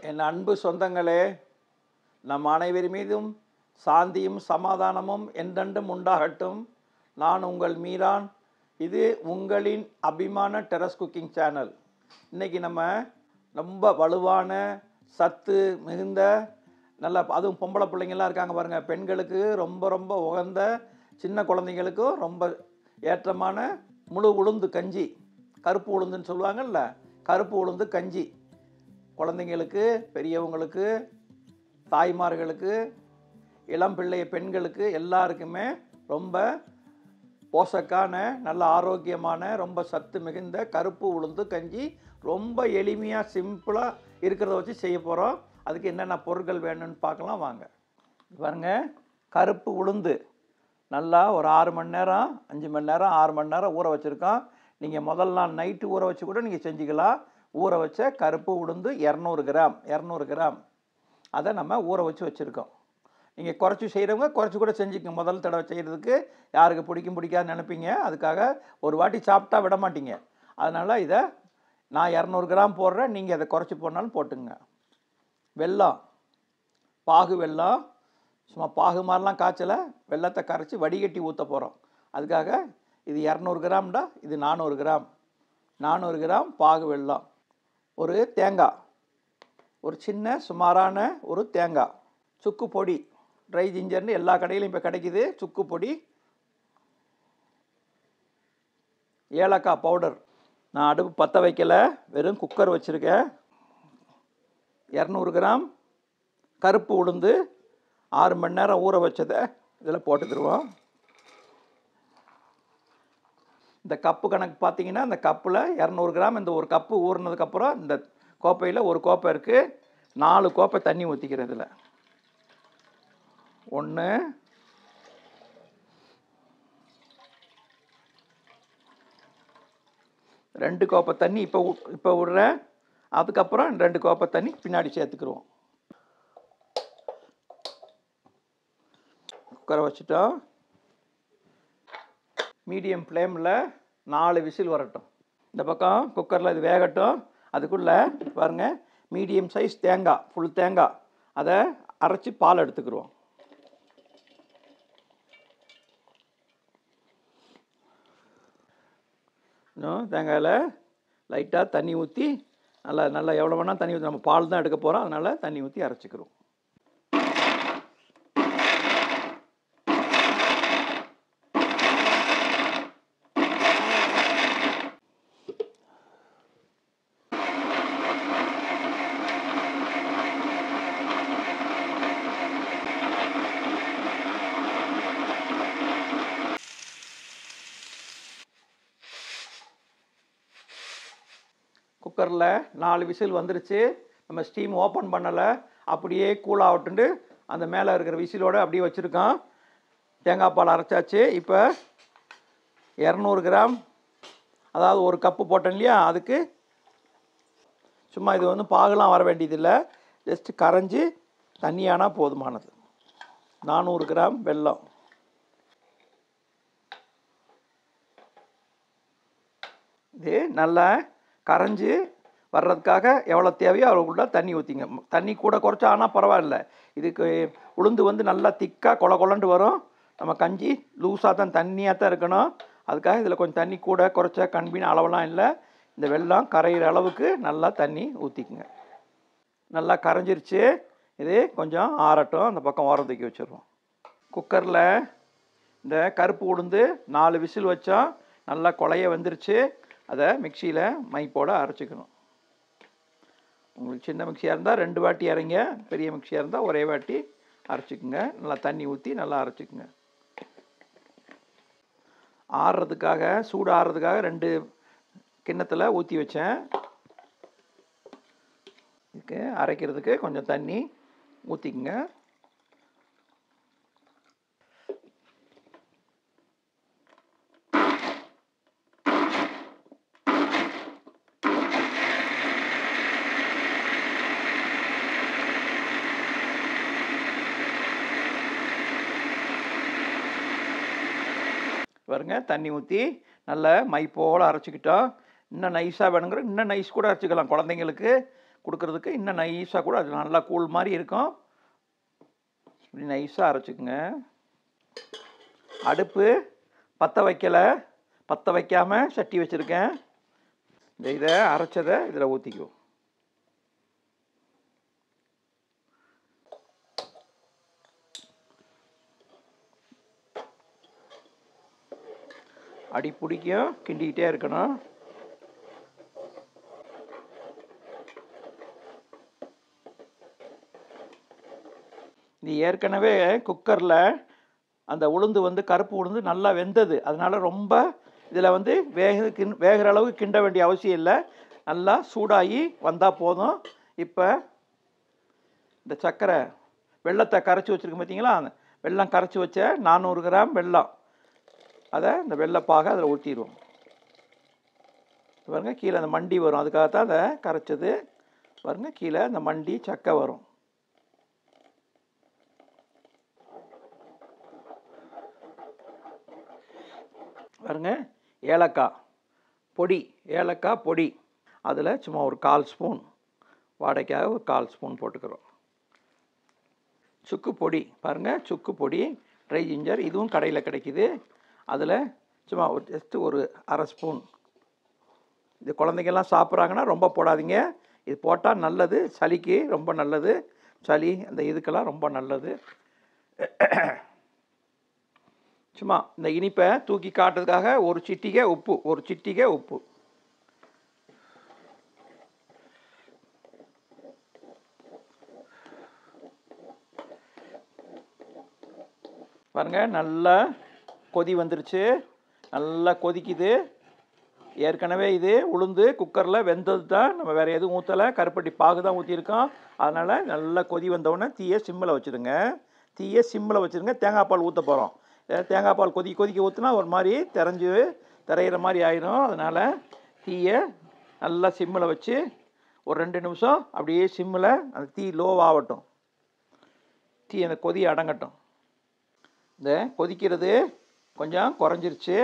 என் அன்பு சொந்தங்களே, நம் அனைவர் மீதும் சாந்தியும் சமாதானமும் என்றென்றும் உண்டாகட்டும். நான் உங்கள் மீரான். இது உங்களின் அபிமான டெரஸ் குக்கிங் சேனல். இன்றைக்கி நம்ம ரொம்ப வலுவான சத்து மிகுந்த நல்ல, அதுவும் பொம்பளை பிள்ளைங்கள்லாம் இருக்காங்க பாருங்கள், பெண்களுக்கு ரொம்ப ரொம்ப உகந்த, சின்ன குழந்தைங்களுக்கும் ரொம்ப ஏற்றமான முழு உளுந்து கஞ்சி, கருப்பு உளுந்துன்னு சொல்லுவாங்கள்ல, கருப்பு உளுந்து கஞ்சி குழந்தைங்களுக்கு, பெரியவங்களுக்கு, தாய்மார்களுக்கு, இளம் பிள்ளை பெண்களுக்கு எல்லாருக்குமே ரொம்ப போஷக்கான, நல்ல ஆரோக்கியமான, ரொம்ப சத்து மிகுந்த கருப்பு உளுந்து கஞ்சி ரொம்ப எளிமையாக சிம்பிளாக இருக்கிறத வச்சு செய்ய போகிறோம். அதுக்கு என்னென்ன பொருட்கள் வேணும்னு பார்க்கலாம் வாங்க. பாருங்க, கருப்பு உளுந்து நல்லா ஒரு 6 மணி நேரம் 5 மணி நேரம் 6 மணி நேரம் ஊற வச்சுருக்கோம். நீங்கள் முதல் நாள் நைட்டு ஊற வச்சு கூட நீங்கள் செஞ்சுக்கலாம். ஊற வச்ச கருப்பு உளுந்து 200 கிராம் அதை நம்ம ஊற வச்சுருக்கோம். நீங்கள் குறைச்சி செய்கிறவங்க குறைச்சி கூட செஞ்சுக்கோங்க. முதல் தடவை செய்கிறதுக்கு யாருக்கு பிடிக்காதுன்னு நினைப்பீங்க. அதுக்காக ஒரு வாட்டி சாப்பிட்டா விட மாட்டீங்க. அதனால் இதை நான் 200 கிராம் போடுறேன், நீங்கள் அதை குறைச்சி போடனாலும் போட்டுங்க. வெல்லம், பாகு வெல்லம், சும்மா பாகு மாதிரிலாம் காய்ச்சலை, வெல்லத்தை கரைச்சி வடிகட்டி ஊற்ற போகிறோம். அதுக்காக இது 200 கிராம்டா, இது 400 கிராம் பாகு வெல்லம். ஒரு தேங்காய், ஒரு சின்ன சுமாரான ஒரு தேங்காய். சுக்கு பொடி, ட்ரை ஜிஞ்சர்னு எல்லா கடையிலையும் இப்போ கிடைக்கிது. சுக்கு பொடி, ஏலக்காய் பவுடர். நான் அடுப்பு பற்ற வைக்கலை, வெறும் குக்கர் வச்சுருக்கேன். 200 கிராம் கருப்பு உளுந்து 6 மணி நேரம் ஊற வச்சதை இதில் போட்டுக்கிடுவோம். இந்த கப்பு கணக்கு பார்த்தீங்கன்னா, இந்த கப்பில் 200 கிராம், இந்த ஒரு கப்பு ஊறினதுக்கப்புறம் இந்த கோப்பையில் ஒரு கோப்பை இருக்குது, 4 கோப்பை தண்ணி ஊற்றிக்கிறதுல. 1, 2 கோப்பை தண்ணி இப்போ விடுறேன். அதுக்கப்புறம் 2 கோப்பை தண்ணி பின்னாடி சேர்த்துக்கிடுவோம். குக்கரை வச்சுட்டோம். மீடியம் ஃப்ளேமில் 4 விசில் வரட்டும். இந்த பக்கம் குக்கரில் இது வேகட்டும். அதுக்குள்ளே பாருங்கள், மீடியம் சைஸ் தேங்காய், ஃபுல் தேங்காய், அதை அரைச்சி பால் எடுத்துக்கிடுவோம். இன்னும் தேங்காயில் லைட்டாக தண்ணி ஊற்றி நல்லா எவ்வளோ வேணால் தண்ணி ஊற்றி, நம்ம பால் தான் எடுக்க போகிறோம், அதனால் தண்ணி ஊற்றி அரைச்சிக்கிறோம். குக்கரில் 4 விசில் வந்துருச்சு. நம்ம ஸ்டீம் ஓப்பன் பண்ணலை, அப்படியே கூலாகட்டுண்டு அந்த மேலே இருக்கிற விசிலோடு அப்படியே வச்சுருக்கோம். தேங்காய் பால் அரைச்சாச்சு. இப்போ 200 கிராம், அதாவது ஒரு கப்பு போட்டேன் இல்லையா, அதுக்கு சும்மா இது வந்து பாகுலாம் வர வேண்டியதில்லை, ஜஸ்ட்டு கரைஞ்சி தண்ணியானால் போதுமானது. 400 கிராம் வெல்லம், இது நல்லா கரைஞ்சி வர்றதுக்காக எவ்வளோ தேவையோ அவ்வளோக்குள்ள தண்ணி ஊற்றிங்க. தண்ணி கூட குறைச்சா ஆனால் பரவாயில்ல. இதுக்கு உளுந்து வந்து நல்லா திக்காக கொலண்டு வரும். நம்ம கஞ்சி லூஸாக தான், தண்ணியாக தான் இருக்கணும். அதுக்காக இதில் கொஞ்சம் தண்ணி கூட குறைச்சா கண்பின்னு அளவெல்லாம் இல்லை. இந்த வெல்லம் கரையிற அளவுக்கு நல்லா தண்ணி ஊற்றிக்குங்க. நல்லா கரைஞ்சிருச்சு. இது கொஞ்சம் ஆறட்டும். அந்த பக்கம் ஓரம் தூக்கி வச்சுருவோம். குக்கரில் இந்த கருப்பு உளுந்து 4 விசில் வச்சோம். நல்லா கொலைய வந்துருச்சு. அதை மிக்சியில் மைப்போடு அரைச்சிக்கணும். உங்களுக்கு சின்ன மிக்சியாக இருந்தால் 2 வாட்டி அரைங்க, பெரிய மிக்சியாக இருந்தால் ஒரே வாட்டி அரைச்சிக்குங்க. நல்லா தண்ணி ஊற்றி நல்லா அரைச்சிக்குங்க. ஆறுறதுக்காக, சூடு ஆறுறதுக்காக 2 கிண்ணத்தில் ஊற்றி வச்சேன். இதுக்கு அரைக்கிறதுக்கு கொஞ்சம் தண்ணி ஊற்றிக்குங்க. பாருங்க, தண்ணி ஊற்றி நல்லா மை போல் அரைச்சிக்கிட்டோம். இன்னும் நைஸாக வேணுங்கிற இன்னும் நைஸ் கூட அரைச்சிக்கலாம். குழந்தைங்களுக்கு கொடுக்கறதுக்கு இன்னும் நைஸாக கூட அது நல்லா கூழ் மாதிரி இருக்கும். இப்படி நைஸாக அரைச்சிக்குங்க. அடுப்பு பற்ற வைக்கலை, பற்ற வைக்காமல் சட்டி வச்சுருக்கேன். இதை அரைச்சதை இதில் ஊற்றிக்குவோம். அடி பிடிக்கும், கிண்டிக்கிட்டே இருக்கணும். இது ஏற்கனவே குக்கரில் அந்த உளுந்து வந்து கருப்பு உளுந்து நல்லா வெந்தது. அதனால் ரொம்ப இதில் வந்து வேகிற அளவுக்கு கிண்ட வேண்டிய அவசியம் இல்லை. நல்லா சூடாகி வந்தால் போதும். இப்போ இந்த சர்க்கரை வெள்ளத்தை கரைச்சி வச்சுருக்கு பார்த்தீங்களா, வெல்லம் கரைச்சி வச்ச 400 கிராம் வெல்லம், அதை இந்த வெள்ளைப்பாக அதில் ஊற்றிடுவோம். பாருங்க கீழே அந்த மண்டி வரும், அதுக்காகத்தான் அதை கரைச்சது. பாருங்க கீழே அந்த மண்டி சக்கை வரும். பாருங்க ஏலக்காய் பொடி, அதில் சும்மா ஒரு 1/4 ஸ்பூன், வாடைக்காக ஒரு 1/4 ஸ்பூன் போட்டுக்கிறோம். சுக்கு பொடி, பாருங்கள் சுக்கு பொடி, ட்ரை ஜிஞ்சர், இதுவும் கடையில் கிடைக்கிது. அதில் சும்மா ஜஸ்ட்டு ஒரு 1/2 ஸ்பூன். இது குழந்தைங்கள்லாம் சாப்பிட்றாங்கன்னா ரொம்ப போடாதீங்க. இது போட்டால் நல்லது, சளிக்கு ரொம்ப நல்லது. சளி அந்த இதுக்கெல்லாம் ரொம்ப நல்லது. சும்மா இந்த இனிப்பை தூக்கி காட்டுறதுக்காக ஒரு சிட்டிகை உப்பு. பாருங்கள் நல்லா கொதி வந்துருச்சு, நல்லா கொதிக்குது. ஏற்கனவே இது உளுந்து குக்கரில் வெந்தது தான், நம்ம வேறு எதுவும் ஊற்றலை, கருப்பட்டி பாகு தான் ஊற்றிருக்கோம். அதனால் நல்லா கொதி வந்தவுடனே தீயை சிம்மில் வச்சுருங்க. தேங்காய் பால் ஊற்ற போகிறோம். தேங்காய் பால் கொதிக்க ஊற்றினா ஒரு மாதிரி திரையிற மாதிரி ஆயிரும். அதனால் தீயை நல்லா சிம்மில் வச்சு ஒரு 2 நிமிஷம் அப்படியே சிம்மில் அந்த தீ லோவாகட்டும். தீ அந்த கொதி அடங்கட்டும். இந்த கொதிக்கிறது கொஞ்சம் குறைஞ்சிருச்சு.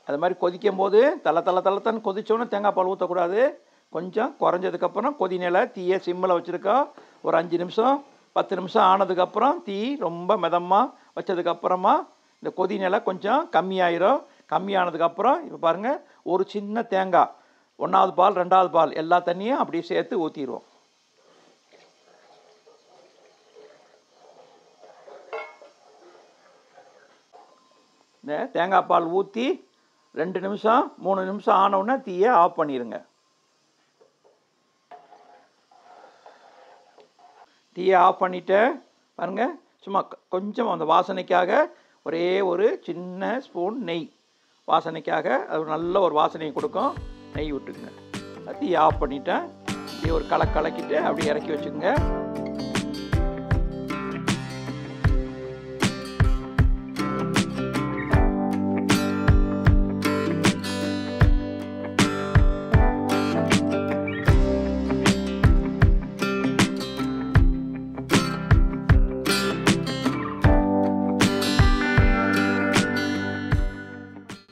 அது மாதிரி கொதிக்கும் போது தள்ளத்தன்னு கொதிச்சோன்னே தேங்காய் பால் ஊற்றக்கூடாது. கொஞ்சம் குறைஞ்சதுக்கப்புறம் கொதிநிலை தீயை சிம்மில் வச்சுருக்கோம். ஒரு 5 நிமிஷம் 10 நிமிஷம் ஆனதுக்கப்புறம் தீ ரொம்ப மிதமாக வச்சதுக்கப்புறமா இந்த கொதிநிலை கொஞ்சம் கம்மியாயிரும். கம்மியானதுக்கப்புறம் இப்போ பாருங்கள் ஒரு சின்ன தேங்காய், 1வது பால் 2வது பால் எல்லா தண்ணியும் அப்படியே சேர்த்து ஊற்றிடுவோம். இந்த தேங்காய் பால் ஊற்றி 2 நிமிஷம் 3 நிமிஷம் ஆனவுடனே தீயை ஆஃப் பண்ணிடுங்க. தீயை ஆஃப் பண்ணிவிட்டு பாருங்கள் சும்மா கொஞ்சம் அந்த வாசனைக்காக ஒரே ஒரு சின்ன ஸ்பூன் நெய், வாசனைக்காக அது நல்ல ஒரு வாசனையை கொடுக்கும். நெய் விட்டுக்குங்க. தீயை ஆஃப் பண்ணிவிட்டேன். இப்படி ஒரு கலக்கிட்டு அப்படியே இறக்கி வச்சுக்கோங்க.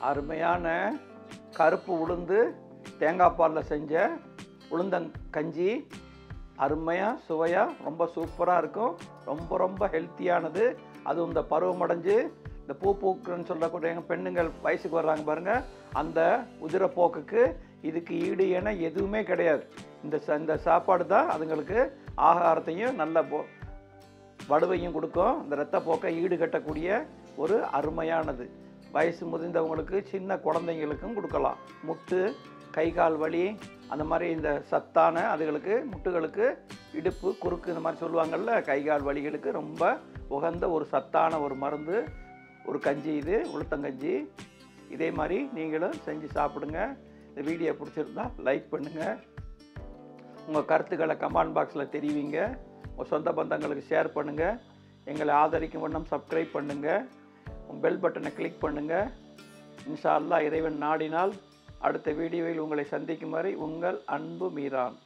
அருமையான கருப்பு உளுந்து தேங்காய் பாலில் செஞ்ச உளுந்தங்கஞ்சி அருமையாக சுவையாக ரொம்ப சூப்பராக இருக்கும். ரொம்ப ஹெல்த்தியானது. அதுவும் இந்த பருவமடைஞ்சு இந்த பூக்குறன்னு சொல்லக்கூடிய எங்கள் பெண்ணுங்கள் வயசுக்கு வர்றாங்க பாருங்கள், அந்த உதிரப்போக்குக்கு இதுக்கு ஈடு என எதுவுமே கிடையாது. இந்த சாப்பாடு தான் அதுங்களுக்கு ஆகாரத்தையும் நல்ல வலுவையும் கொடுக்கும். இந்த இரத்தப்போக்கை ஈடு கட்டக்கூடிய ஒரு அருமையானது. வயசு முதிர்ந்தவங்களுக்கு, சின்ன குழந்தைங்களுக்கும் கொடுக்கலாம். முட்டு, கை கால் வலி, அந்த மாதிரி இந்த சத்தான அதுகளுக்கு, முட்டுகளுக்கு, இடுப்பு குறுக்கு இந்த மாதிரி சொல்லுவாங்கள்ல, கை கால் வலிகளுக்கு ரொம்ப உகந்த ஒரு சத்தான ஒரு மருந்து, ஒரு கஞ்சி இது, உளுத்தங்கஞ்சி. இதே மாதிரி நீங்களும் செஞ்சு சாப்பிடுங்க. இந்த வீடியோ பிடிச்சிருந்தா லைக் பண்ணுங்கள். உங்கள் கருத்துக்களை கமெண்ட் பாக்ஸில் தெரிவிங்க. உங்கள் சொந்த பந்தங்களுக்கு ஷேர் பண்ணுங்கள். எங்களை ஆதரிக்கும் வண்ணம் சப்ஸ்கிரைப் பண்ணுங்கள். பெல் பட்டனை கிளிக் பண்ணுங்கள். இன்ஷா அல்லாஹ் இறைவன் நாடினால் அடுத்த வீடியோவில் உங்களை சந்திக்கும் வரை உங்கள் அன்பு மீரான்.